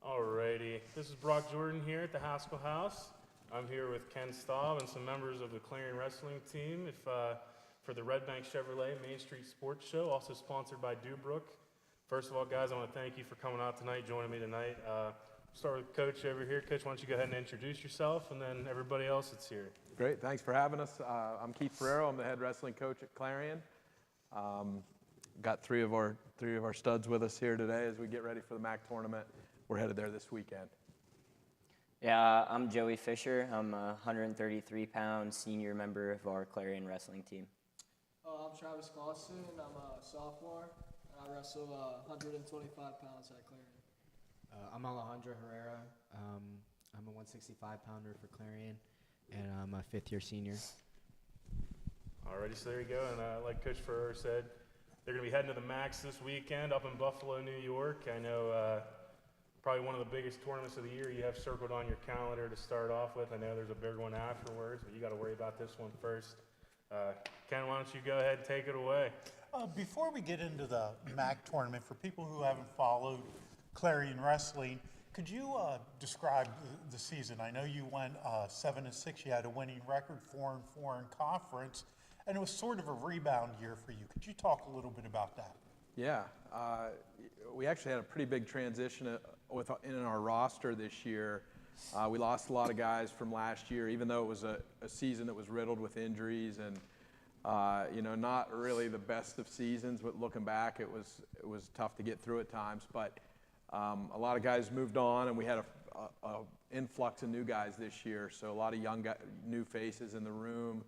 Alrighty, this is Brock Jordan here at the Haskell House. I'm here with Kenn Staub and some members of the Clarion wrestling team for the Redbank Chevrolet Main Street Sports Show, also sponsored by Dubrook. First of all, guys, I want to thank you for coming out tonight, joining me tonight. Start with Coach over here. Coach, why don't you go ahead and introduce yourself, and then everybody else that's here. Great, thanks for having us. I'm Keith Ferraro. I'm the head wrestling coach at Clarion. Got three of our studs with us here today as we get ready for the MAC tournament. We're headed there this weekend. Yeah, I'm Joey Fisher. I'm a 133-pound senior member of our Clarion wrestling team. I'm Travis Clausen. I'm a sophomore. I wrestle 125 pounds at Clarion. I'm Alejandro Herrera. I'm a 165-pounder for Clarion, and I'm a fifth-year senior. Alrighty, so there you go. And like Coach Ferrer said, they're going to be heading to the MAX this weekend up in Buffalo, New York. I know probably one of the biggest tournaments of the year you have circled on your calendar to start off with. I know there's a bigger one afterwards, but you got to worry about this one first. Ken, why don't you go ahead and take it away? Before we get into the MAC tournament, for people who haven't followed Clarion Wrestling, could you describe the season? I know you went 7-6. You had a winning record, 4-4 in conference, and it was sort of a rebound year for you. Could you talk a little bit about that? Yeah, we actually had a pretty big transition in our roster this year. We lost a lot of guys from last year, even though it was a season that was riddled with injuries and not really the best of seasons. But looking back, it was tough to get through at times. But a lot of guys moved on, and we had a influx of new guys this year. So a lot of new faces in the room,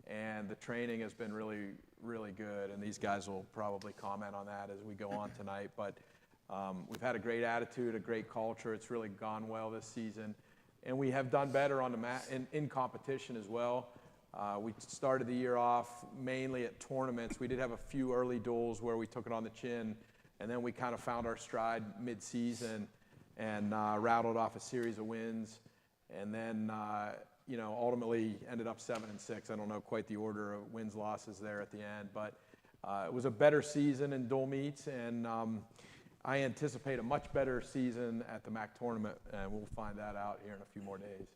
and the training has been really, really good. And these guys will probably comment on that as we go on tonight. But we've had a great attitude, a great culture. It's really gone well this season. And we have done better on the in competition as well. We started the year off mainly at tournaments. We did have a few early duels where we took it on the chin, and then we kind of found our stride mid-season and rattled off a series of wins. And then, ultimately ended up 7-6. I don't know quite the order of wins, losses there at the end, but it was a better season in dual meets, and I anticipate a much better season at the MAC tournament, and we'll find that out here in a few more days.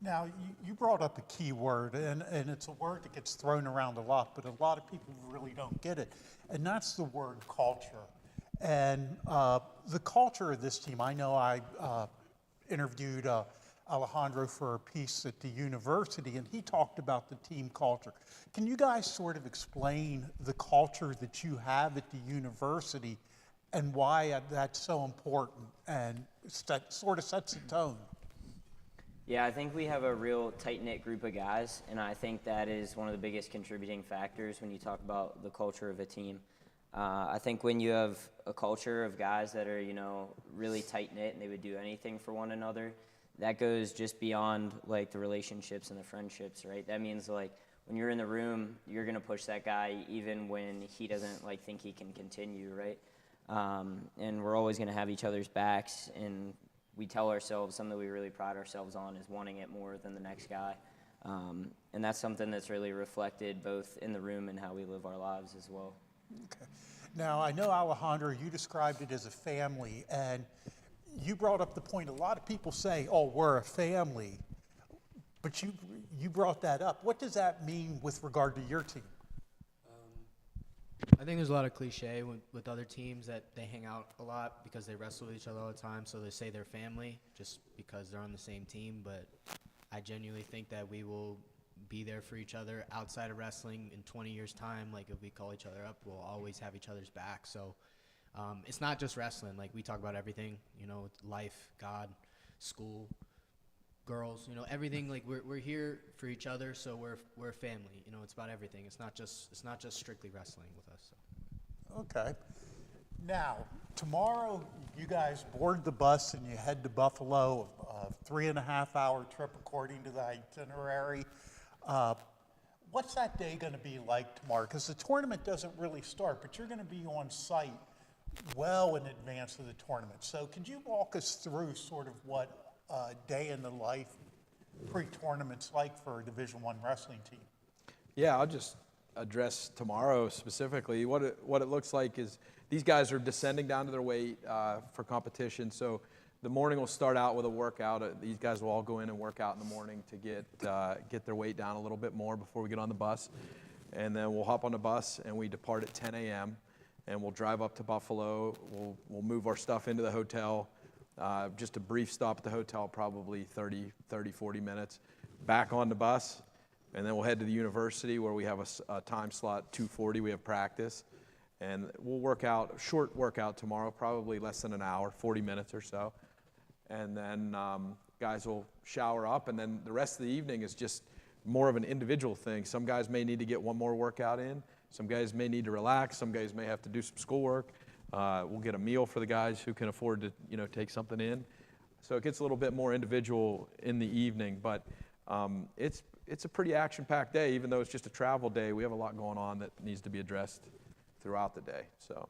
Now, you brought up a key word, and it's a word that gets thrown around a lot, but a lot of people really don't get it, and that's the word culture. And the culture of this team, I know I interviewed Alejandro for a piece at the university, and he talked about the team culture. Can you guys sort of explain the culture that you have at the university and why that's so important, and that sort of sets the tone? Yeah, I think we have a real tight-knit group of guys, and I think that is one of the biggest contributing factors when you talk about the culture of a team. I think when you have a culture of guys that are, really tight-knit and they would do anything for one another, that goes just beyond, the relationships and the friendships, right? That means, when you're in the room, you're going to push that guy even when he doesn't, think he can continue, right? And we're always going to have each other's backs, and we tell ourselves something that we really pride ourselves on is wanting it more than the next guy. And that's something that's really reflected both in the room and how we live our lives as well. Okay. Now, I know, Alejandro, you described it as a family, and you brought up the point, a lot of people say, oh, we're a family, but you brought that up. What does that mean with regard to your team? I think there's a lot of cliche with other teams that they hang out a lot because they wrestle with each other all the time, so they say they're family just because they're on the same team. But I genuinely think that we will be there for each other outside of wrestling in 20 years' time. If we call each other up, we'll always have each other's back. So it's not just wrestling. We talk about everything, life, God, school, girls, everything. We're here for each other, so we're a family. It's about everything. It's not just strictly wrestling with us. So. Okay. Now, tomorrow you guys board the bus and you head to Buffalo, a 3.5-hour trip according to the itinerary. What's that day going to be like tomorrow? Because the tournament doesn't really start, but you're going to be on site well in advance of the tournament. So could you walk us through sort of what a day in the life pre-tournament's like for a Division I wrestling team? Yeah, I'll just address tomorrow specifically. What it looks like is these guys are descending down to their weight for competition. So the morning will start out with a workout. These guys will all go in and work out in the morning to get their weight down a little bit more before we get on the bus. And then we'll hop on the bus and we depart at 10 a.m. and we'll drive up to Buffalo. We'll move our stuff into the hotel. Just a brief stop at the hotel, probably 40 minutes. Back on the bus, and then we'll head to the university where we have a time slot, 2:40, we have practice. And we'll work out, a short workout tomorrow, probably less than an hour, 40 minutes or so. And then guys will shower up, and then the rest of the evening is just more of an individual thing. Some guys may need to get one more workout in. Some guys may need to relax. Some guys may have to do some schoolwork. We'll get a meal for the guys who can afford to, take something in. So it gets a little bit more individual in the evening, but it's a pretty action-packed day. Even though it's just a travel day, we have a lot going on that needs to be addressed throughout the day. So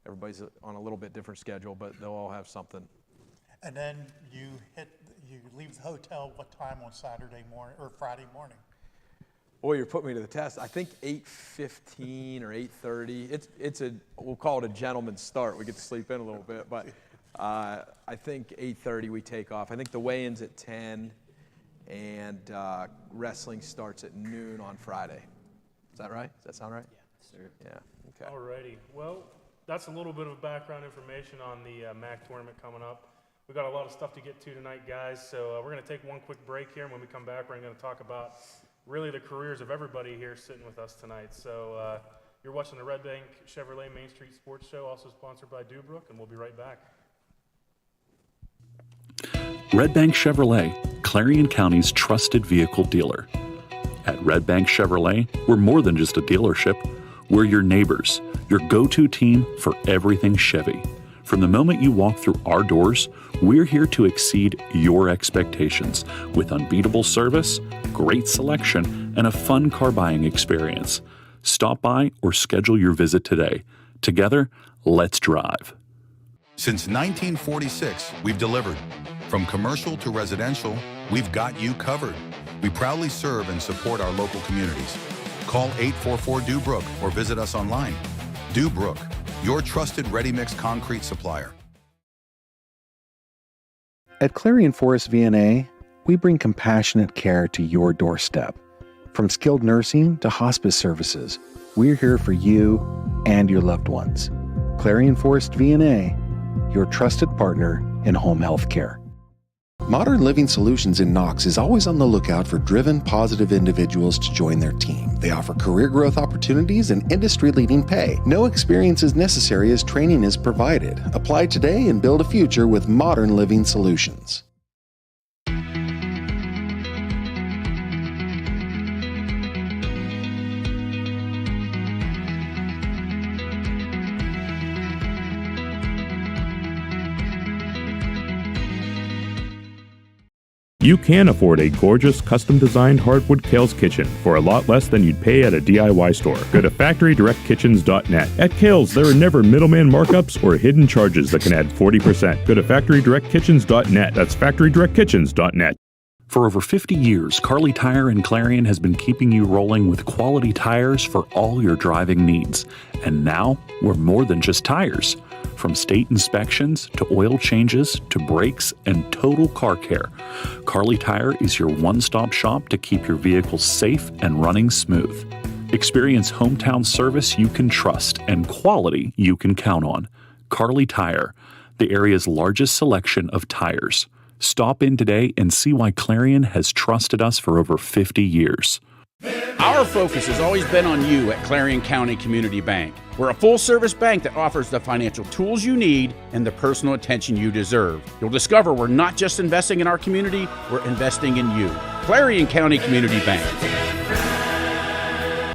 everybody's on a little bit different schedule, but they'll all have something. And then you leave the hotel what time on Saturday morning or Friday morning? Boy, you're putting me to the test. I think 8:15 or 8:30. We'll call it a gentleman's start. We get to sleep in a little bit, but I think 8:30 we take off. I think the weigh-in's at 10, and wrestling starts at noon on Friday. Is that right? Does that sound right? Yes, sir. Yeah. Okay. Alrighty. Well, that's a little bit of background information on the MAC tournament coming up. We got a lot of stuff to get to tonight, guys. So we're going to take one quick break here, and when we come back, we're going to talk about really the careers of everybody here sitting with us tonight. So you're watching the Redbank Chevrolet Main Street Sports Show, also sponsored by Dubrook, and we'll be right back. Redbank Chevrolet, Clarion County's trusted vehicle dealer. At Redbank Chevrolet, we're more than just a dealership. We're your neighbors, your go-to team for everything Chevy. From the moment you walk through our doors, we're here to exceed your expectations with unbeatable service, great selection, and a fun car buying experience. Stop by or schedule your visit today. Together, let's drive. Since 1946, we've delivered. From commercial to residential, we've got you covered. We proudly serve and support our local communities. Call 844-DUBROOK or visit us online. Dubrook, your trusted ready-mix concrete supplier. At Clarion Forest VNA, we bring compassionate care to your doorstep. From skilled nursing to hospice services, we're here for you and your loved ones. Clarion Forest VNA, your trusted partner in home health care. Modern Living Solutions in Knox is always on the lookout for driven, positive individuals to join their team. They offer career growth opportunities and industry-leading pay. No experience is necessary as training is provided. Apply today and build a future with Modern Living Solutions. You can afford a gorgeous, custom-designed hardwood Kale's Kitchen for a lot less than you'd pay at a DIY store. Go to FactoryDirectKitchens.net. At Kale's, there are never middleman markups or hidden charges that can add 40%. Go to FactoryDirectKitchens.net. That's FactoryDirectKitchens.net. For over 50 years, Carly Tire and Clarion has been keeping you rolling with quality tires for all your driving needs. And now, we're more than just tires. From state inspections to oil changes to brakes and total car care, Carly Tire is your one-stop shop to keep your vehicles safe and running smooth. Experience hometown service you can trust and quality you can count on. Carly Tire, the area's largest selection of tires. Stop in today and see why Clarion has trusted us for over 50 years. Our focus has always been on you at Clarion County Community Bank. We're a full-service bank that offers the financial tools you need and the personal attention you deserve. You'll discover we're not just investing in our community, we're investing in you. Clarion County Community Bank.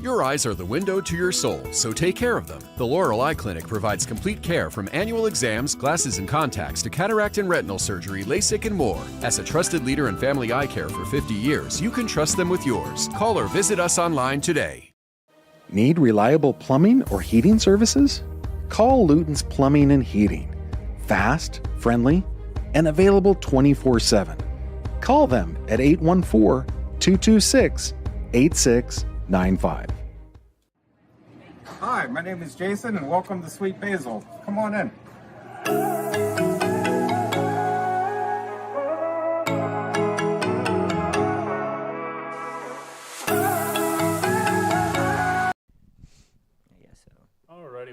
Your eyes are the window to your soul, so take care of them. The Laurel Eye Clinic provides complete care from annual exams, glasses and contacts to cataract and retinal surgery, LASIK, and more. As a trusted leader in family eye care for 50 years, you can trust them with yours. Call or visit us online today. Need reliable plumbing or heating services? Call Luton's Plumbing and Heating. Fast, friendly, and available 24/7. Call them at 814-226-8695. Hi, my name is Jason and welcome to Sweet Basil. Come on in.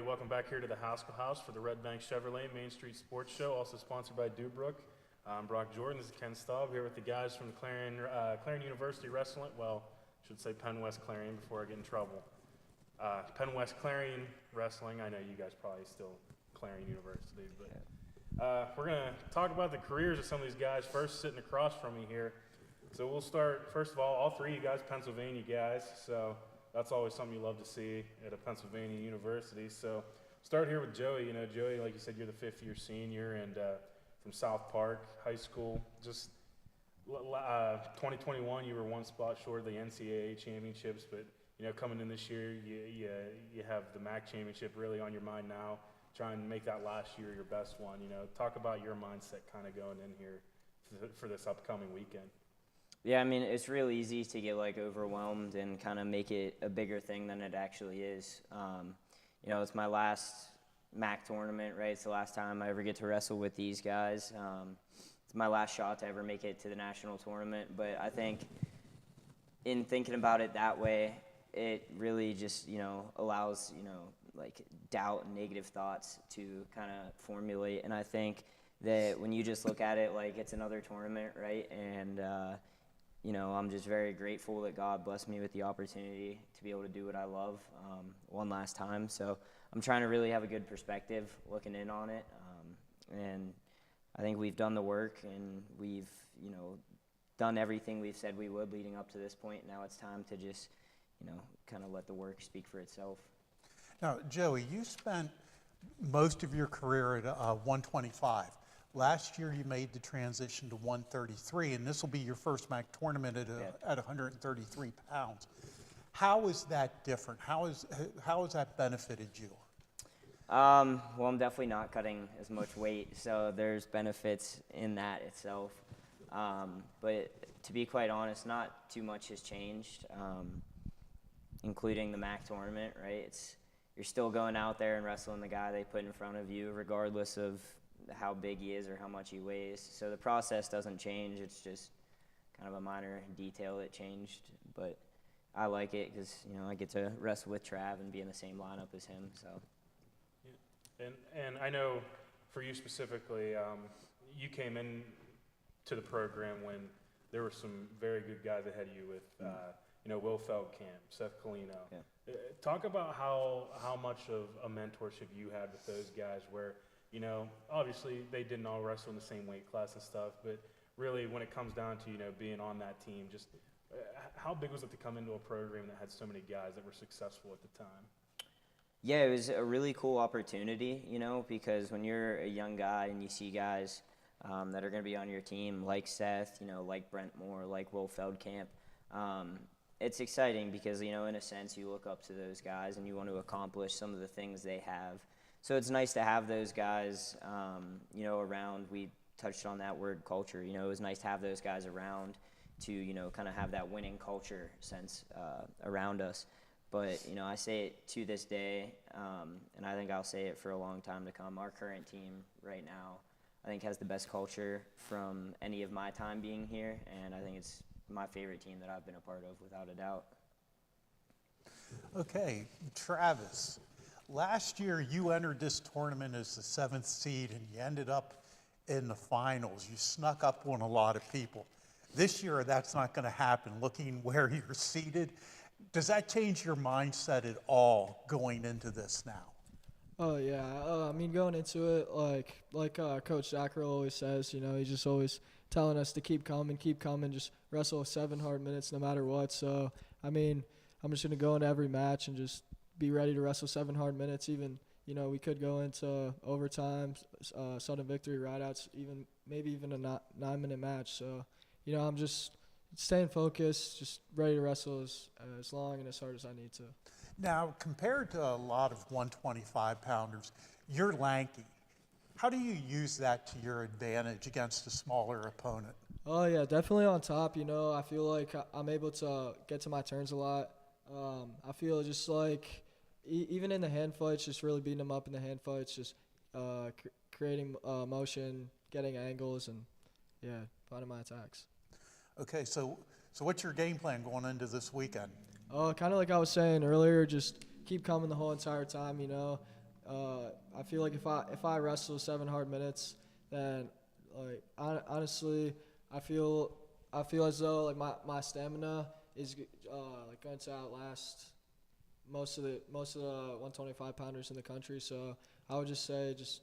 welcome back here to the Haskell House for the Redbank Chevrolet Main Street Sports Show, also sponsored by Dubrook. I'm Brock Jordan. This is Kenn Staub here with the guys from the Clarion University Wrestling. Well, I should say Penn West Clarion before I get in trouble. Penn West Clarion Wrestling. I know you guys probably still Clarion University, but we're going to talk about the careers of some of these guys. First, sitting across from me here. So we'll start, first of all 3 of you guys, Pennsylvania guys. So that's always something you love to see at a Pennsylvania university. So start here with Joey. You know, Joey, like you said, you're the 5th-year senior and from South Park High School. Just 2021, you were 1 spot short of the NCAA championships, but you know, coming in this year, you have the MAC championship really on your mind now. Trying to make that last year your best one. You know, talk about your mindset kind of going in here for this upcoming weekend. Yeah, I mean, it's real easy to get like overwhelmed and kind of make it a bigger thing than it actually is. You know, it's my last MAC tournament, right? It's the last time I ever get to wrestle with these guys. It's my last shot to ever make it to the national tournament. But I think in thinking about it that way, it really just, you know, allows, you know, like doubt and negative thoughts to kind of formulate. And I think that when you just look at it like it's another tournament, right? And, you know, I'm just very grateful that God blessed me with the opportunity to be able to do what I love one last time. So I'm trying to really have a good perspective looking in on it. And I think we've done the work and we've, you know, done everything we've said we would leading up to this point. Now it's time to just, you know, kind of let the work speak for itself. Now, Joey, you spent most of your career at 125. Last year, you made the transition to 133, and this will be your first MAC tournament at 133 pounds. How is that different? How has that benefited you? Well, I'm definitely not cutting as much weight, so there's benefits in that itself. But to be quite honest, not too much has changed, including the MAC tournament, right? You're still going out there and wrestling the guy they put in front of you, regardless of how big he is or how much he weighs. So the process doesn't change. It's just kind of a minor detail that changed. But I like it because, you know, I get to wrestle with Trav and be in the same lineup as him. So. Yeah. And I know for you specifically, you came in to the program when there were some very good guys ahead of you with, you know, Will Feldkamp, Seth Colino. Yeah. Talk about how much of a mentorship you had with those guys where, you know, obviously they didn't all wrestle in the same weight class and stuff, but really when it comes down to, you know, being on that team, just how big was it to come into a program that had so many guys that were successful at the time? Yeah, it was a really cool opportunity, you know, because when you're a young guy and you see guys that are going to be on your team like Seth, you know, like Brent Moore, like Will Feldkamp, it's exciting because, you know, in a sense you look up to those guys and you want to accomplish some of the things they have. So it's nice to have those guys, you know, around. We touched on that word culture. You know, it was nice to have those guys around to, you know, kind of have that winning culture sense around us. But, you know, I say it to this day, and I think I'll say it for a long time to come. Our current team right now, I think, has the best culture from any of my time being here, and I think it's my favorite team that I've been a part of, without a doubt. Okay, Travis. Last year, you entered this tournament as the 7th seed, and you ended up in the finals. You snuck up on a lot of people. This year, that's not going to happen. Looking where you're seated, does that change your mindset at all going into this now? Oh yeah, I mean going into it, like Coach Zachary always says, you know, he's just always telling us to keep coming, just wrestle 7 hard minutes no matter what. So I mean, I'm just gonna go into every match and just be ready to wrestle 7 hard minutes. Even, you know, we could go into overtime, sudden victory, rideouts, maybe even a 9-minute match. So, you know, I'm just staying focused, just ready to wrestle as long and as hard as I need to. Now, compared to a lot of 125-pounders, you're lanky. How do you use that to your advantage against a smaller opponent? Oh, yeah, definitely on top. You know, I feel like I'm able to get to my turns a lot. I feel just like even in the hand fights, just really beating them up in the hand fights, just creating motion, getting angles, and, yeah, finding my attacks. Okay, so what's your game plan going into this weekend? Kind of like I was saying earlier, just keep coming the whole entire time, you know. I feel like if I wrestle 7 hard minutes, then like honestly, I feel as though like my stamina is like going to outlast most of the 125 pounders in the country. So I would just say just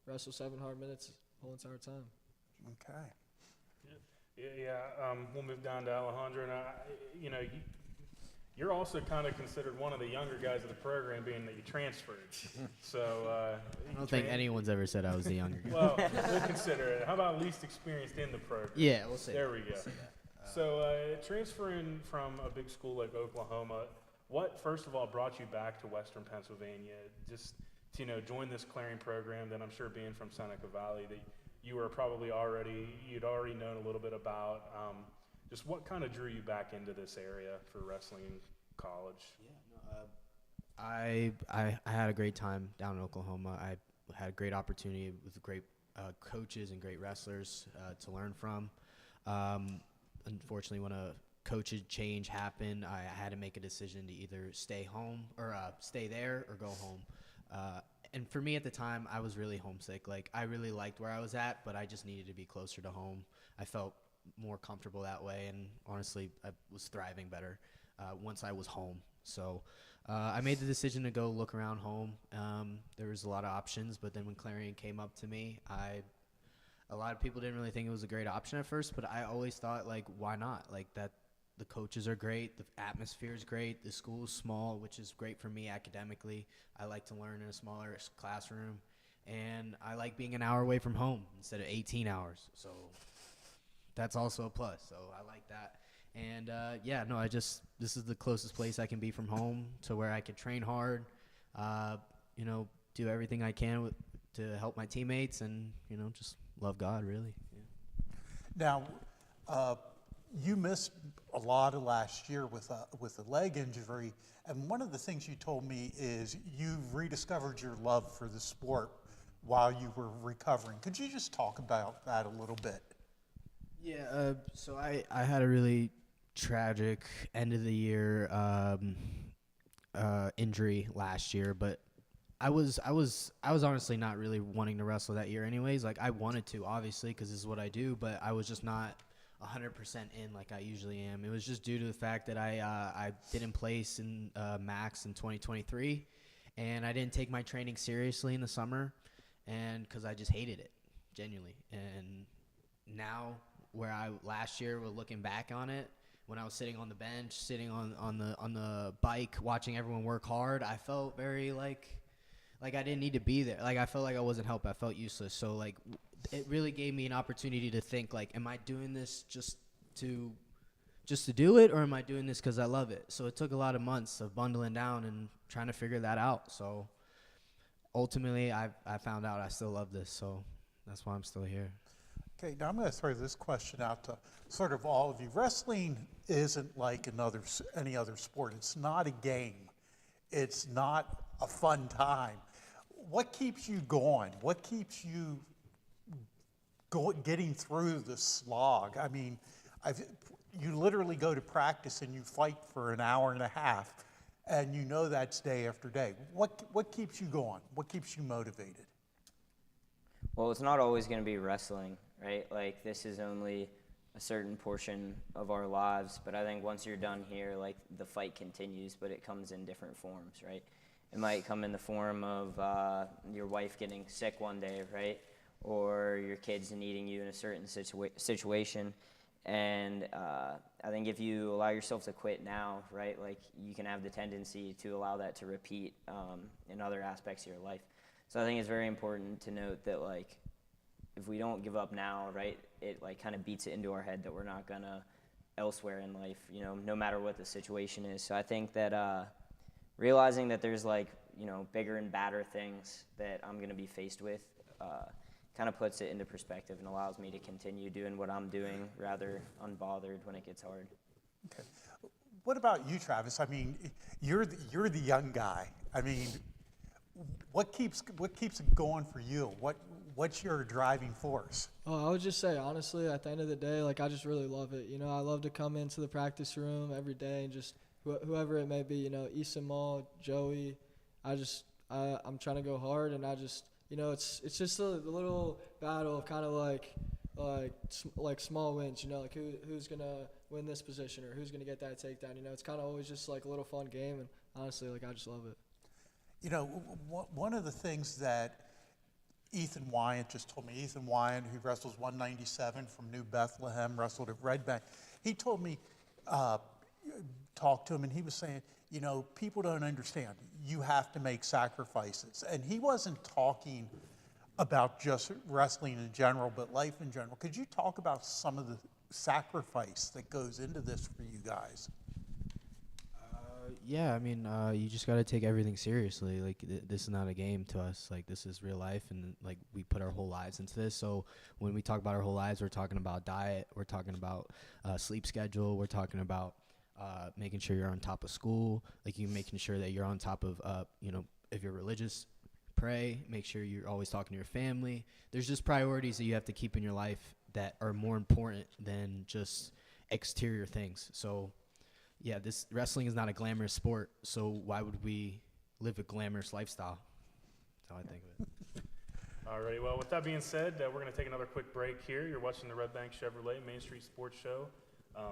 wrestle 7 hard minutes the whole entire time. Okay. We'll move down to Alejandro, and you're also kind of considered one of the younger guys of the program, being that you transferred. So I don't think anyone's ever said I was the younger guy. Well, we'll consider it. How about least experienced in the program? Yeah, we'll say there that. we go. We'll say that. So transferring from a big school like Oklahoma, what first of all brought you back to Western Pennsylvania? Just to join this Clarion program that I'm sure, being from Seneca Valley, that you were probably you'd already known a little bit about. Just what kind of drew you back into this area for wrestling in college? I had a great time down in Oklahoma. I had a great opportunity with great coaches and great wrestlers to learn from. Unfortunately, when a coaching change happened, I had to make a decision to either stay home or stay there or go home. And for me at the time, I was really homesick. Like, I really liked where I was at, but I just needed to be closer to home. I felt more comfortable that way, and honestly, I was thriving better once I was home. So I made the decision to go look around home. There was a lot of options, but then when Clarion came up to me, a lot of people didn't really think it was a great option at first, but I always thought, like, why not? Like, that the coaches are great, the atmosphere is great, the school is small, which is great for me academically. I like to learn in a smaller classroom, and I like being an hour away from home instead of 18 hours. So that's also a plus. So I like that. And this is the closest place I can be from home to where I can train hard, do everything I can to help my teammates, and just love God, really. Yeah. Now, you missed a lot of last year with a leg injury, and one of the things you told me is you've rediscovered your love for the sport while you were recovering. Could you just talk about that a little bit? Yeah, so I had a really tragic end of the year injury last year, but I was honestly not really wanting to wrestle that year anyways. Like, I wanted to, obviously, because this is what I do, but I was just not 100% in like I usually am. It was just due to the fact that I didn't place in Max in 2023, and I didn't take my training seriously in the summer, and because I just hated it, genuinely. And now, last year, we're looking back on it, when I was sitting on the bench, sitting on the bike, watching everyone work hard, I felt very like I didn't need to be there. Like, I felt like I wasn't helped. I felt useless. So, like, it really gave me an opportunity to think, like, am I doing this just to do it, or am I doing this because I love it? So it took a lot of months of bundling down and trying to figure that out. So ultimately, I found out I still love this. So that's why I'm still here. Okay, now I'm going to throw this question out to sort of all of you. Wrestling isn't like any other sport. It's not a game. It's not a fun time. What keeps you going? What keeps you getting through the slog? I mean, you literally go to practice and you fight for an hour and a half, and you know that's day after day. What keeps you going? What keeps you motivated? Well, it's not always going to be wrestling, right? Like, this is only a certain portion of our lives, but I think once you're done here, like, the fight continues, but it comes in different forms, right? It might come in the form of your wife getting sick one day, right? Or your kids needing you in a certain situation. And I think if you allow yourself to quit now, right, like, you can have the tendency to allow that to repeat in other aspects of your life. So I think it's very important to note that, like, if we don't give up now, right, it, like, kind of beats it into our head that we're not gonna elsewhere in life, no matter what the situation is. So I think that realizing that there's, like, bigger and badder things that I'm gonna be faced with kind of puts it into perspective and allows me to continue doing what I'm doing rather unbothered when it gets hard. Okay. What about you, Travis? I mean, you're the young guy. I mean, what keeps it going for you? What's your driving force? Oh, I would just say, honestly, at the end of the day, like, I just really love it. I love to come into the practice room every day and just whoever it may be, Easton Mall, Joey, I I'm trying to go hard, and I just, it's just a little battle of kind of like small wins, like who's gonna win this position or who's gonna get that takedown. It's kind of always just like a little fun game, and honestly, like I just love it. One of the things that Ethan Wyant just told me, Ethan Wyant, who wrestles 197 from New Bethlehem, wrestled at Redbank, he told me, talked to him, and he was saying, people don't understand. You have to make sacrifices. And he wasn't talking about just wrestling in general, but life in general. Could you talk about some of the sacrifice that goes into this for you guys? Yeah, I mean, you just got to take everything seriously. Like, this is not a game to us. Like, this is real life, and, like, we put our whole lives into this. So when we talk about our whole lives, we're talking about diet, we're talking about sleep schedule, we're talking about making sure you're on top of school, like you making sure that you're on top of, if you're religious, pray, make sure you're always talking to your family. There's just priorities that you have to keep in your life that are more important than just exterior things. So yeah, this wrestling is not a glamorous sport, so why would we live a glamorous lifestyle? That's how I think of it. Alrighty, well, with that being said, we're going to take another quick break here. You're watching the Redbank Chevrolet Main Street Sports Show,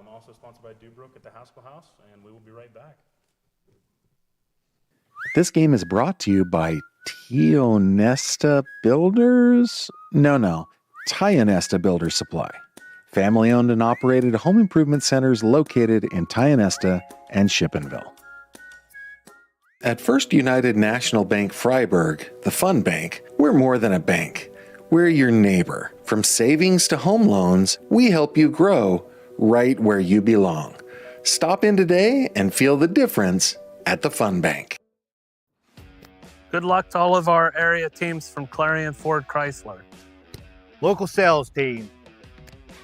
also sponsored by Dubrook at the Haskell House, and we will be right back. This game is brought to you by Tionesta Builders? No. Tionesta Builders Supply. Family-owned and operated home improvement centers located in Tionesta and Shippenville. At First United National Bank Freiburg, the fun bank, we're more than a bank. We're your neighbor. From savings to home loans, we help you grow right where you belong. Stop in today and feel the difference at the Fun Bank. Good luck to all of our area teams from Clarion Ford Chrysler. Local sales team.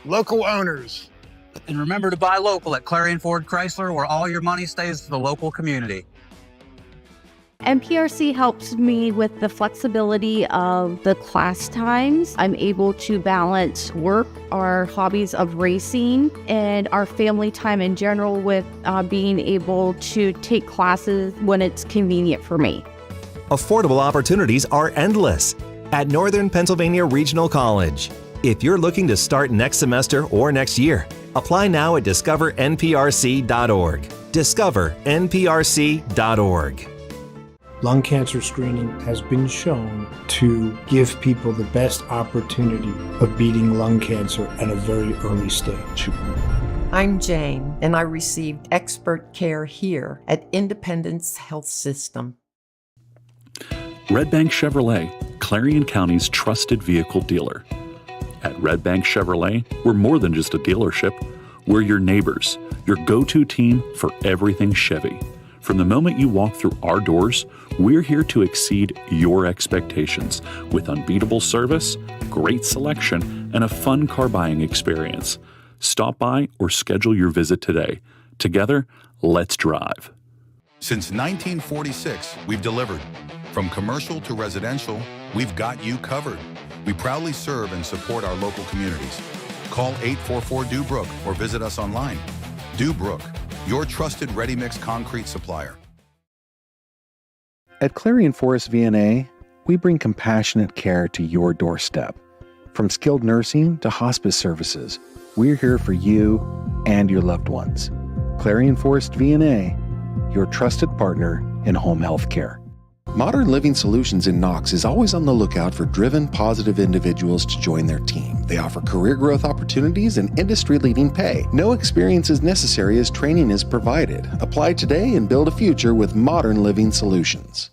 Local owners. And remember to buy local at Clarion Ford Chrysler, where all your money stays to the local community. NPRC helps me with the flexibility of the class times. I'm able to balance work, our hobbies of racing, and our family time in general with being able to take classes when it's convenient for me. Affordable opportunities are endless at Northern Pennsylvania Regional College. If you're looking to start next semester or next year, apply now at discovernprc.org. discovernprc.org. Lung cancer screening has been shown to give people the best opportunity of beating lung cancer at a very early stage. I'm Jane, and I received expert care here at Independence Health System. Redbank Chevrolet, Clarion County's trusted vehicle dealer. At Redbank Chevrolet, we're more than just a dealership. We're your neighbors, your go-to team for everything Chevy. From the moment you walk through our doors, we're here to exceed your expectations with unbeatable service, great selection, and a fun car buying experience. Stop by or schedule your visit today. Together, let's drive. Since 1946, we've delivered. From commercial to residential, we've got you covered. We proudly serve and support our local communities. Call 844-DUBROOK or visit us online. Dubrook, your trusted ready-mix concrete supplier. At Clarion Forest VNA, we bring compassionate care to your doorstep. From skilled nursing to hospice services, we're here for you and your loved ones. Clarion Forest VNA, your trusted partner in home health care. Modern Living Solutions in Knox is always on the lookout for driven, positive individuals to join their team. They offer career growth opportunities and industry-leading pay. No experience is necessary as training is provided. Apply today and build a future with Modern Living Solutions.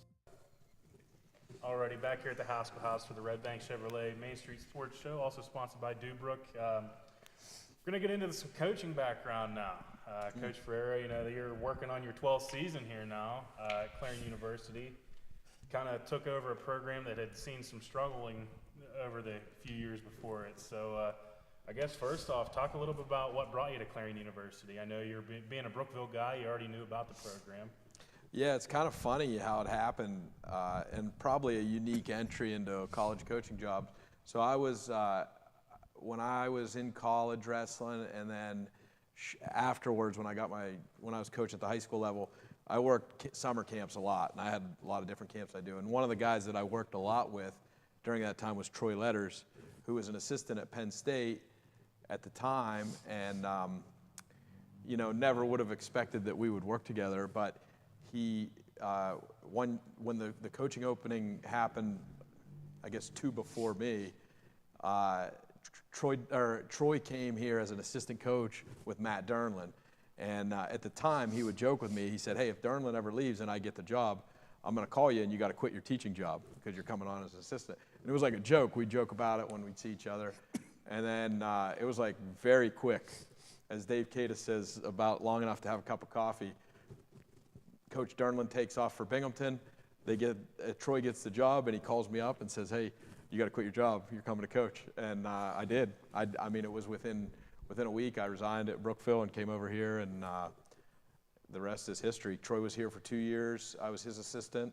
Alrighty, back here at the Haskell House for the Redbank Chevrolet Main Street Sports Show, also sponsored by Dubrook. We're going to get into some coaching background now. Coach Ferraro, you're working on your 12th season here now at Clarion University. Kind of took over a program that had seen some struggling over the few years before it. So I guess first off, talk a little bit about what brought you to Clarion University. I know you're being a Brookville guy, you already knew about the program. Yeah, it's kind of funny how it happened, and probably a unique entry into a college coaching job. So I was, when I was in college wrestling, and then afterwards when I was coaching at the high school level, I worked summer camps a lot, and I had a lot of different camps I do. And one of the guys that I worked a lot with during that time was Troy Letters, who was an assistant at Penn State at the time, and you know, never would have expected that we would work together. But he, when the coaching opening happened, I guess 2 before me, Troy came here as an assistant coach with Matt Dernlin. And at the time, he would joke with me. He said, hey, if Dernlin ever leaves and I get the job, I'm going to call you and you got to quit your teaching job because you're coming on as an assistant. And it was like a joke. We'd joke about it when we'd see each other. And then it was like very quick. As Dave Cata says, about long enough to have a cup of coffee. Coach Dernlin takes off for Binghamton. Troy gets the job, and he calls me up and says, hey, you got to quit your job. You're coming to coach. And I did. I mean, it was within a week. I resigned at Brookville and came over here, and the rest is history. Troy was here for 2 years. I was his assistant,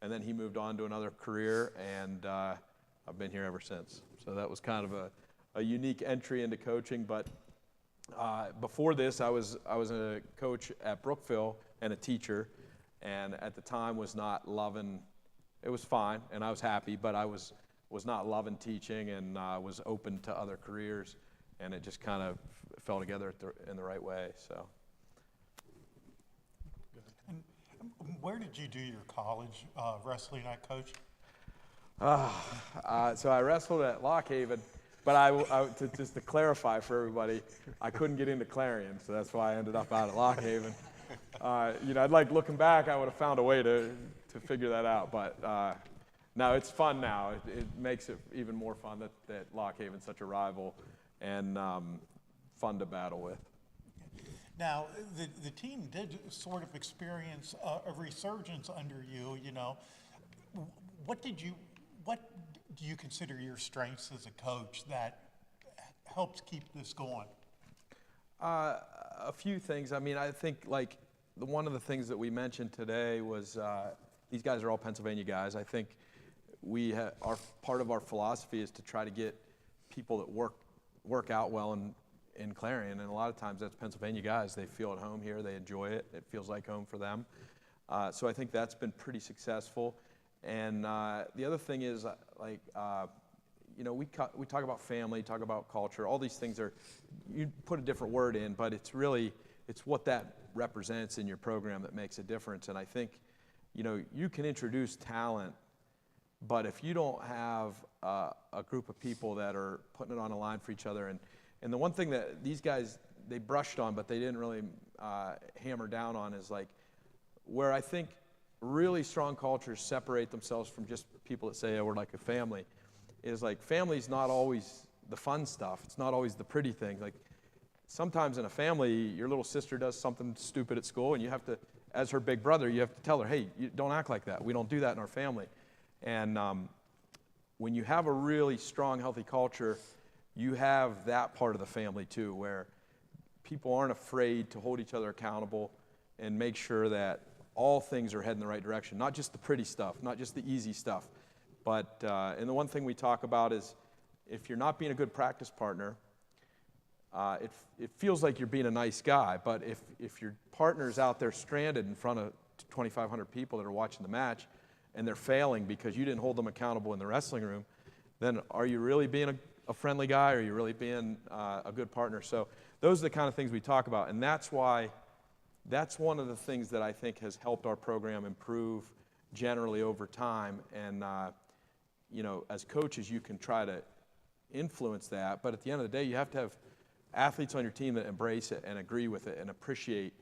and then he moved on to another career, and I've been here ever since. So that was kind of a unique entry into coaching. But before this, I was a coach at Brookville and a teacher, and at the time was not loving. It was fine, and I was happy, but I was not loving teaching, and was open to other careers, and it just kind of fell together in the right way. So. And where did you do your college wrestling at, Coach? So I wrestled at Lock Haven, but just to clarify for everybody, I couldn't get into Clarion, so that's why I ended up out at Lock Haven. You know, I'd like, looking back, I would have found a way to figure that out, but no, it's fun now. It makes it even more fun that Lock Haven's such a rival and fun to battle with. Now, the team did sort of experience a resurgence under you. You know, what do you consider your strengths as a coach that helps keep this going? A few things. I mean, I think like one of the things that we mentioned today was these guys are all Pennsylvania guys. I think part of our philosophy is to try to get people that work out well in Clarion, and a lot of times that's Pennsylvania guys. They feel at home here, they enjoy it, it feels like home for them. So I think that's been pretty successful. And the other thing is, like, you know, we talk about family, talk about culture, all these things are, you put a different word in, but it's what that represents in your program that makes a difference. And I think, you know, you can introduce talent, but if you don't have a group of people that are putting it on a line for each other, and the one thing that these guys, they brushed on, but they didn't really hammer down on is like, where I think really strong cultures separate themselves from just people that say, oh, we're like a family, is like family's not always the fun stuff. It's not always the pretty thing. Like sometimes in a family, your little sister does something stupid at school, and you have to, as her big brother, you have to tell her, hey, you don't act like that. We don't do that in our family. And when you have a really strong, healthy culture, you have that part of the family too, where people aren't afraid to hold each other accountable and make sure that all things are heading the right direction, not just the pretty stuff, not just the easy stuff. But, and the one thing we talk about is if you're not being a good practice partner, it feels like you're being a nice guy, but if your partner's out there stranded in front of 2,500 people that are watching the match and they're failing because you didn't hold them accountable in the wrestling room, then are you really being a friendly guy, or are you really being a good partner? So those are the kind of things we talk about, and that's why that's one of the things that I think has helped our program improve generally over time. And you know, as coaches, you can try to influence that, but at the end of the day, you have to have athletes on your team that embrace it and agree with it and appreciate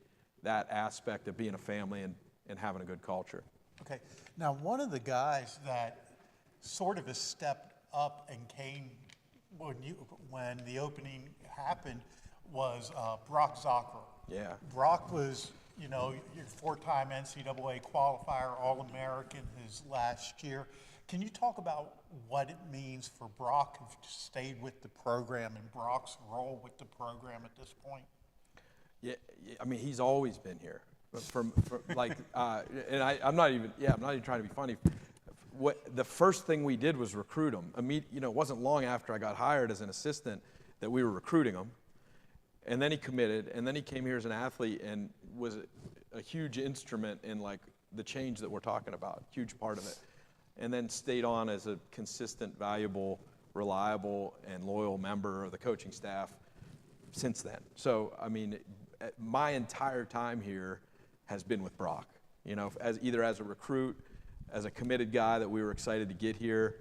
that aspect of being a family and having a good culture. Okay. Now, one of the guys that sort of has stepped up and came when the opening happened was Brock Zocker. Yeah. Brock was, you know, your four-time NCAA qualifier, All-American his last year. Can you talk about what it means for Brock to stay with the program and Brock's role with the program at this point? Yeah, I mean, he's always been here. From like, and I'm not even trying to be funny. The first thing we did was recruit him. You know, it wasn't long after I got hired as an assistant that we were recruiting him. And then he committed, and then he came here as an athlete and was a huge instrument in like the change that we're talking about, huge part of it. And then stayed on as a consistent, valuable, reliable, and loyal member of the coaching staff since then. So, I mean, my entire time here has been with Brock, you know, either as a recruit, as a committed guy that we were excited to get here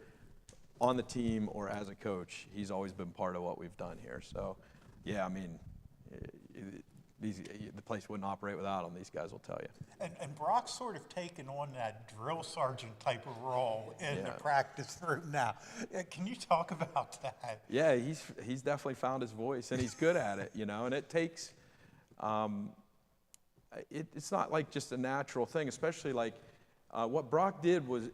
on the team, or as a coach. He's always been part of what we've done here. So, yeah, I mean, the place wouldn't operate without him, these guys will tell you. And Brock's sort of taken on that drill sergeant type of role in the practice room now. Can you talk about that? Yeah, he's definitely found his voice, and he's good at it, you know, and it takes, it's not like just a natural thing, especially like what Brock did was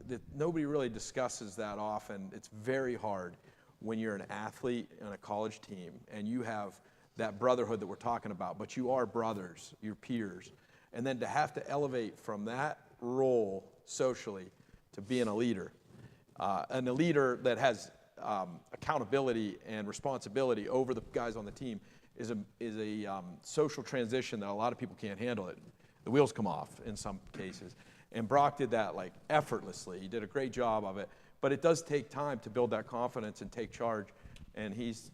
that nobody really discusses that often. It's very hard when you're an athlete on a college team and you have that brotherhood that we're talking about, but you are brothers, your peers. And then to have to elevate from that role socially to being a leader, and a leader that has accountability and responsibility over the guys on the team is a social transition that a lot of people can't handle. The wheels come off in some cases. And Brock did that like effortlessly. He did a great job of it, but it does take time to build that confidence and take charge. And he's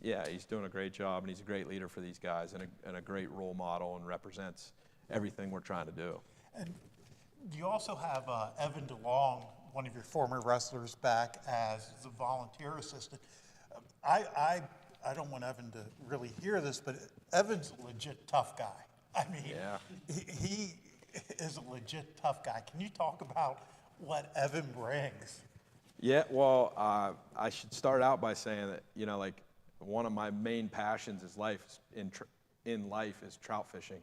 doing a great job, and he's a great leader for these guys, and a great role model, and represents everything we're trying to do. And you also have Evan DeLong, one of your former wrestlers, back as the volunteer assistant. I don't want Evan to really hear this, but Evan's a legit tough guy. I mean, he is a legit tough guy. Can you talk about what Evan brings? Yeah, well, I should start out by saying that, you know, like one of my main passions in life is trout fishing.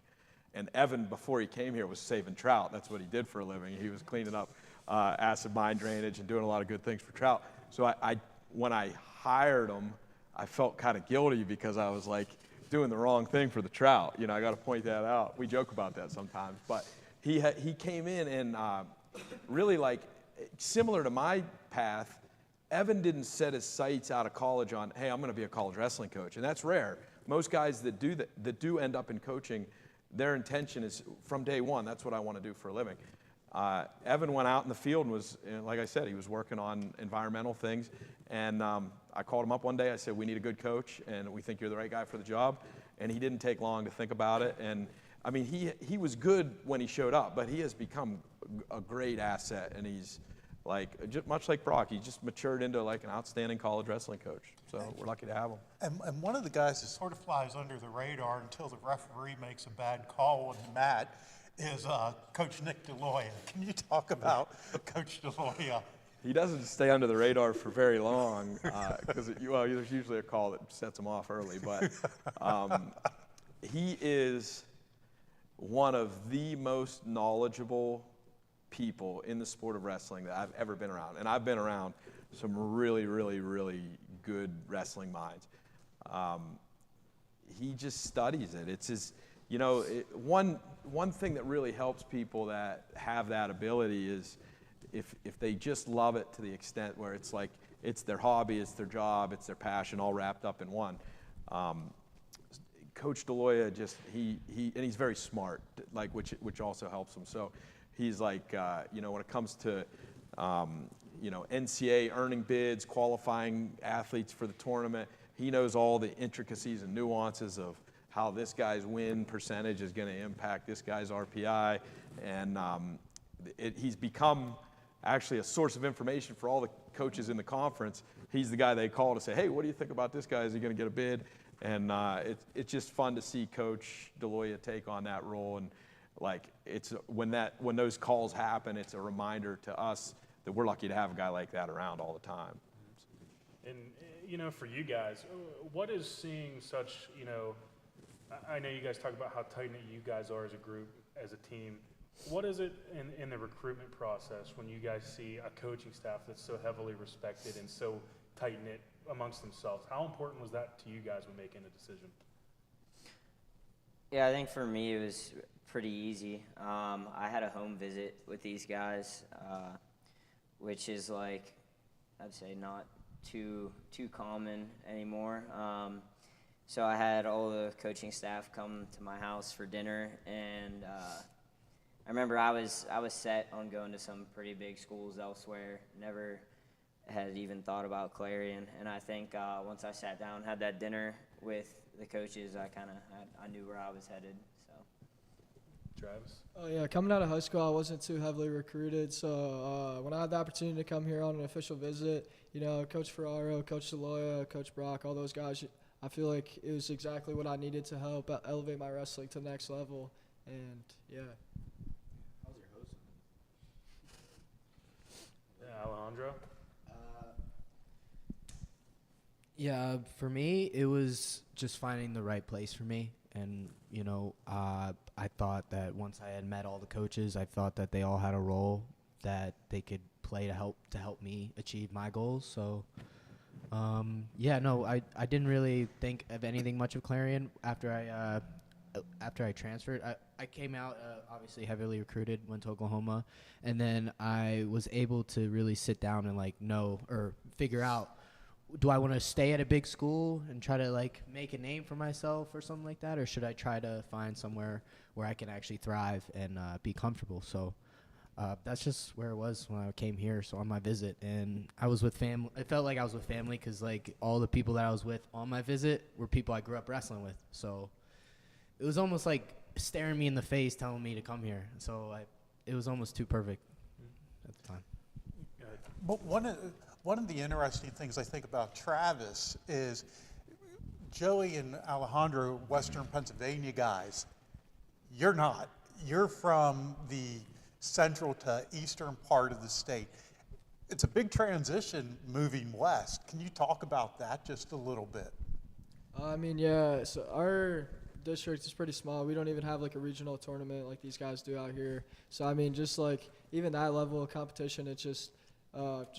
And Evan, before he came here, was saving trout. That's what he did for a living. He was cleaning up acid mine drainage and doing a lot of good things for trout. So when I hired him, I felt kind of guilty because I was like doing the wrong thing for the trout. You know, I got to point that out. We joke about that sometimes. But he came in and really like, similar to my path, Evan didn't set his sights out of college on, hey, I'm going to be a college wrestling coach. And that's rare. Most guys that do end up in coaching, their intention is from day one, that's what I want to do for a living. Evan went out in the field and was, like I said, he was working on environmental things. And I called him up one day. I said, we need a good coach, and we think you're the right guy for the job. And he didn't take long to think about it. And I mean, he was good when he showed up, but he has become a great asset. And he's like, much like Brock, he just matured into like an outstanding college wrestling coach. So we're lucky to have him. And one of the guys that sort of flies under the radar until the referee makes a bad call on the mat is Coach Nick DeLoya. Can you talk about Coach DeLoya? He doesn't stay under the radar for very long because there's usually a call that sets him off early. But he is one of the most knowledgeable people in the sport of wrestling that I've ever been around. And I've been around some really, really, really good wrestling minds. He just studies it. It's his, you know, one thing that really helps people that have that ability is if they just love it to the extent where it's like, it's their hobby, it's their job, it's their passion, all wrapped up in one. Coach DeLoya and he's very smart, like which also helps him. So he's like, you know, when it comes to, you know, NCAA earning bids, qualifying athletes for the tournament, he knows all the intricacies and nuances of how this guy's win percentage is going to impact this guy's RPI. And he's become actually a source of information for all the coaches in the conference. He's the guy they call to say, hey, what do you think about this guy? Is he going to get a bid? And it's just fun to see Coach DeLoya take on that role. And like, it's when those calls happen, it's a reminder to us that we're lucky to have a guy like that around all the time. And, you know, for you guys, what is seeing such, you know, I know you guys talk about how tight-knit you guys are as a group, as a team. What is it in the recruitment process when you guys see a coaching staff that's so heavily respected and so tight-knit amongst themselves? How important was that to you guys when making a decision? Yeah, I think for me it was pretty easy. I had a home visit with these guys, which is like, I'd say not too common anymore. So I had all the coaching staff come to my house for dinner, and I remember I was set on going to some pretty big schools elsewhere. Never had even thought about Clarion, and I think once I sat down, had that dinner with the coaches, I knew where I was headed. So, Travis? Oh yeah, coming out of high school, I wasn't too heavily recruited. So when I had the opportunity to come here on an official visit, Coach Ferraro, Coach Deloya, Coach Brock, all those guys, I feel like it was exactly what I needed to help elevate my wrestling to the next level. And yeah. How's your host? Yeah, Alejandro? Yeah, for me, it was just finding the right place for me. And, I thought that once I had met all the coaches, I thought that they all had a role that they could play to help me achieve my goals. So, I didn't really think of anything much of Clarion after I transferred. I came out obviously heavily recruited, went to Oklahoma, and then I was able to really sit down and figure out, do I want to stay at a big school and try to make a name for myself or something like that, or should I try to find somewhere where I can actually thrive and be comfortable? So that's just where it was when I came here. So on my visit, and I was with family. It felt like I was with family because all the people that I was with on my visit were people I grew up wrestling with. So it was almost like staring me in the face, telling me to come here. So it was almost too perfect at the time. But one of the interesting things I think about Travis is Joey and Alejandro, Western Pennsylvania guys. You're not. You're from the central to eastern part of the state. It's a big transition moving west. Can you talk about that just a little bit? Yeah, so our district is pretty small. We don't even have a regional tournament like these guys do out here. So just even that level of competition, it's just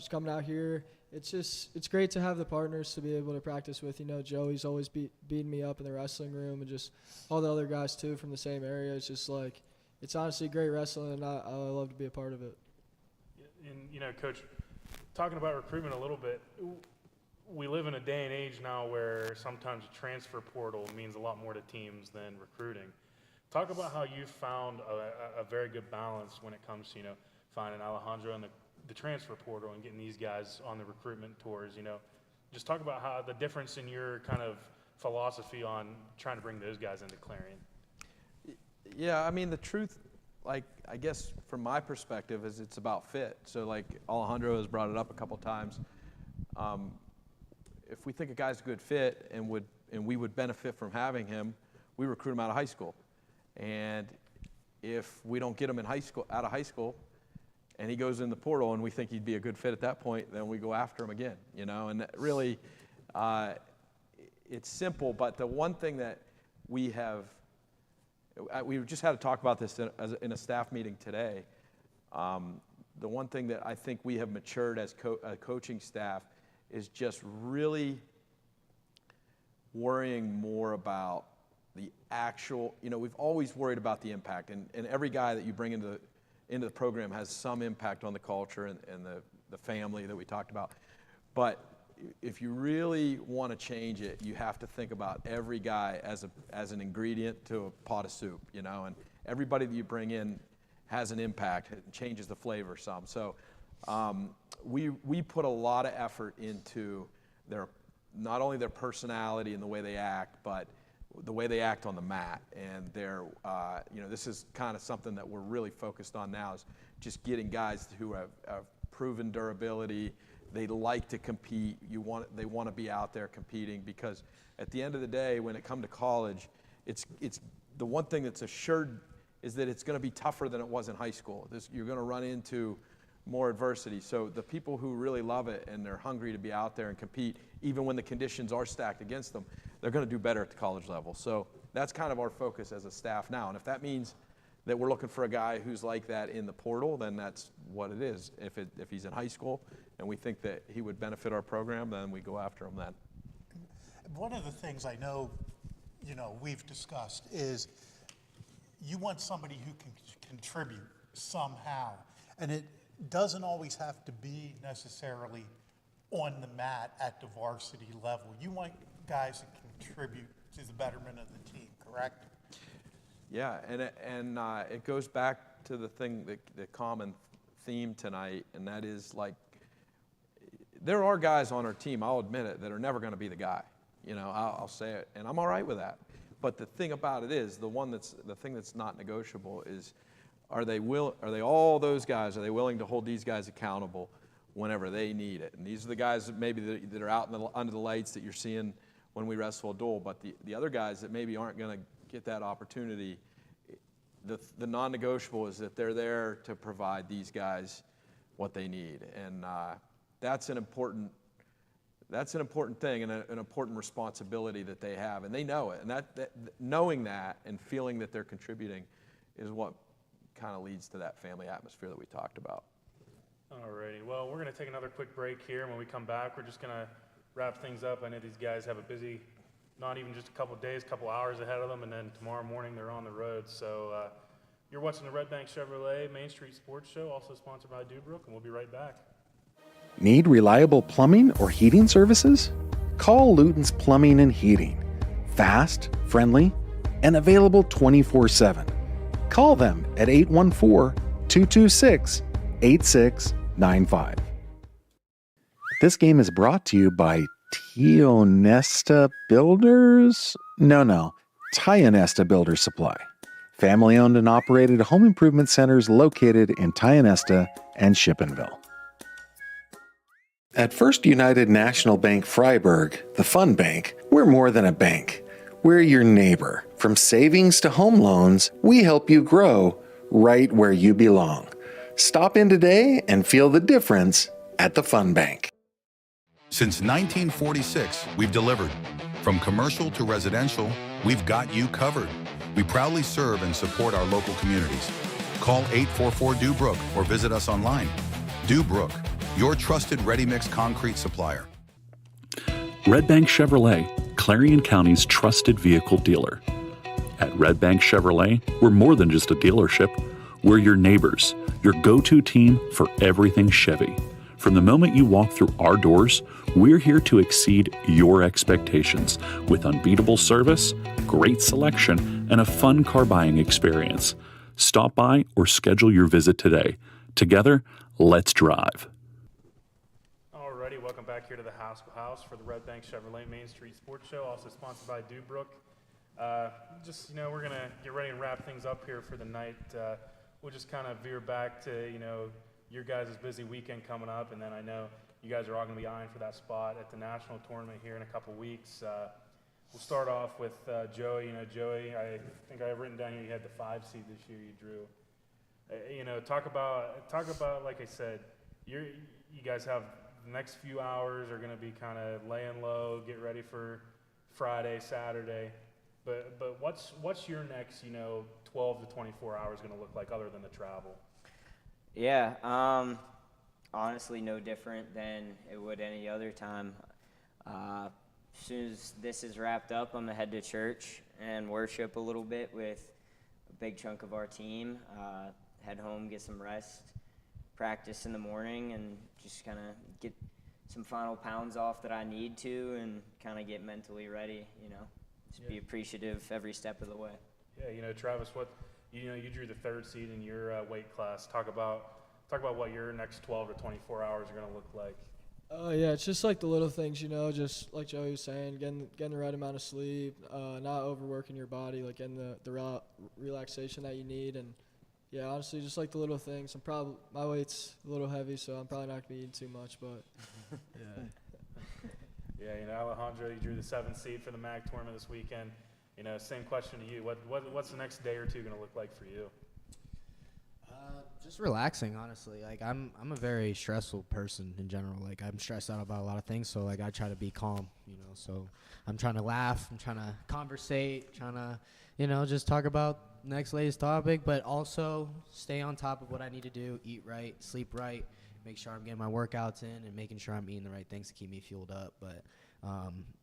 coming out here. It's great to have the partners to be able to practice with. Joey's always beating me up in the wrestling room, and just all the other guys too from the same area. It's just it's honestly great wrestling, and I love to be a part of it. And Coach, talking about recruitment a little bit, we live in a day and age now where sometimes a transfer portal means a lot more to teams than recruiting. Talk about how you found a very good balance when it comes to finding Alejandro and the transfer portal and getting these guys on the recruitment tours. Just talk about how the difference in your kind of philosophy on trying to bring those guys into Clarion. Yeah, the truth, I guess from my perspective, is it's about fit. So Alejandro has brought it up a couple times. If we think a guy's a good fit and we would benefit from having him, we recruit him out of high school. And if we don't get him out of high school, and he goes in the portal and we think he'd be a good fit at that point, then we go after him again, and really it's simple. But the one thing that we just had to talk about this in a staff meeting today. The one thing that I think we have matured as a coaching staff is just really worrying more about the actual, we've always worried about the impact, and every guy that you bring into the program has some impact on the culture and the family that we talked about. But if you really want to change it, you have to think about every guy as an ingredient to a pot of soup, and everybody that you bring in has an impact. It changes the flavor some. So we put a lot of effort into not only their personality and the way they act, but the way they act on the mat. And this is kind of something that we're really focused on now, is just getting guys who have proven durability. They like to compete. They want to be out there competing, because at the end of the day, when it comes to college, it's the one thing that's assured is that it's going to be tougher than it was in high school. You're going to run into more adversity. So the people who really love it and they're hungry to be out there and compete, even when the conditions are stacked against them, they're going to do better at the college level. So that's kind of our focus as a staff now. And if that means that we're looking for a guy who's like that in the portal, then that's what it is. If he's in high school and we think that he would benefit our program, then we go after him then. One of the things I know, we've discussed is you want somebody who can contribute somehow. And it doesn't always have to be necessarily on the mat at the varsity level. You want guys that contribute to the betterment of the team, correct? Yeah, and it goes back to the common theme tonight, and that is like, there are guys on our team, I'll admit it, that are never going to be the guy. You know, I'll say it, and I'm all right with that. But the thing about it is, the thing that's not negotiable is, are they all those guys, are they willing to hold these guys accountable whenever they need it? And these are the guys that maybe that are out under the lights that you're seeing when we wrestle a duel. But the other guys that maybe aren't going to get that opportunity, the non-negotiable is that they're there to provide these guys what they need. And that's an important thing and an important responsibility that they have, and they know it. And that knowing that and feeling that they're contributing is what kind of leads to that family atmosphere that we talked about. Alrighty, well, we're going to take another quick break here. When we come back, we're just going to wrap things up. I know these guys have a busy, not even just a couple days, couple hours ahead of them, and then tomorrow morning they're on the road. So you're watching the Redbank Chevrolet Main Street Sports Show, also sponsored by Dubrook, and we'll be right back. Need reliable plumbing or heating services? Call Luton's Plumbing and Heating. Fast, friendly, and available 24/7. Call them at 814-226-8695. This game is brought to you by Tionesta Builders? No, Tionesta Builder Supply. Family-owned and operated home improvement centers located in Tionesta and Shippenville. At First United National Bank Freiburg, the Fun Bank, we're more than a bank. We're your neighbor. From savings to home loans, we help you grow right where you belong. Stop in today and feel the difference at the Fun Bank. Since 1946, we've delivered. From commercial to residential, we've got you covered. We proudly serve and support our local communities. Call 844-DUBROOK or visit us online. Dubrook, your trusted ready-mix concrete supplier. Redbank Chevrolet, Clarion County's trusted vehicle dealer. At Redbank Chevrolet, we're more than just a dealership. We're your neighbors, your go-to team for everything Chevy. From the moment you walk through our doors, we're here to exceed your expectations with unbeatable service, great selection, and a fun car buying experience. Stop by or schedule your visit today. Together, let's drive. Alrighty, welcome back here to the Haskell House for the Redbank Chevrolet Main Street Sports Show, also sponsored by Dubrook. We're going to get ready and wrap things up here for the night. We'll just kind of veer back to, your guys' busy weekend coming up, and then I know you guys are all going to be eyeing for that spot at the national tournament here in a couple weeks. We'll start off with Joey. Joey, I think I have written down here you had the 5 seed this year you drew. Talk about, like I said, you guys have the next few hours are going to be kind of laying low, get ready for Friday, Saturday. But what's your next, 12 to 24 hours going to look like other than the travel? Yeah, honestly, no different than it would any other time. As soon as this is wrapped up, I'm going to head to church and worship a little bit with a big chunk of our team. Head home, get some rest, practice in the morning, and just kind of get some final pounds off that I need to and kind of get mentally ready, Just be appreciative every step of the way. Yeah, Travis, you drew the 3rd seed in your weight class. Talk about what your next 12 to 24 hours are going to look like. It's just like the little things, just like Joey was saying, getting the right amount of sleep, not overworking your body, like getting the relaxation that you need, and honestly, just like the little things. My weight's a little heavy, so I'm probably not going to be eating too much, but Alejandro, you drew the 7th seed for the MAG tournament this weekend. Same question to you. What's the next day or two going to look like for you? Just relaxing, honestly. Like I'm a very stressful person in general. Like I'm stressed out about a lot of things, so I try to be calm, So I'm trying to laugh, I'm trying to conversate, trying to, just talk about next latest topic, but also stay on top of what I need to do, eat right, sleep right, make sure I'm getting my workouts in and making sure I'm eating the right things to keep me fueled up. But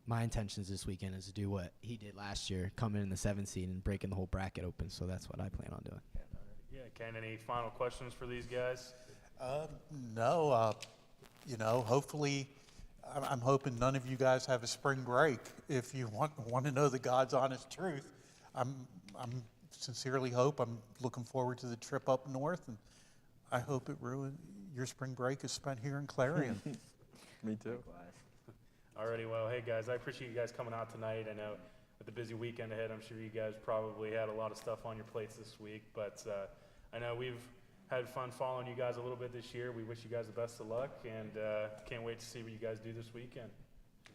my intentions this weekend is to do what he did last year, come in the 7th seed and breaking the whole bracket open. So that's what I plan on doing. Yeah, Ken, any final questions for these guys? No. Hopefully, I'm hoping none of you guys have a spring break. If you want to know the God's honest truth, I'm sincerely hope, I'm looking forward to the trip up north, and I hope your spring break is spent here in Clarion. Me too. Alrighty, well, hey guys, I appreciate you guys coming out tonight. I know with the busy weekend ahead, I'm sure you guys probably had a lot of stuff on your plates this week, but I know we've had fun following you guys a little bit this year. We wish you guys the best of luck, and can't wait to see what you guys do this weekend.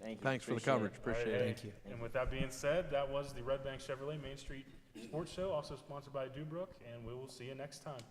Thank you. Thanks for the coverage. Appreciate it. Thank you. And with that being said, that was the Redbank Chevrolet Main Street Sports Show, also sponsored by Dubrook, and we will see you next time.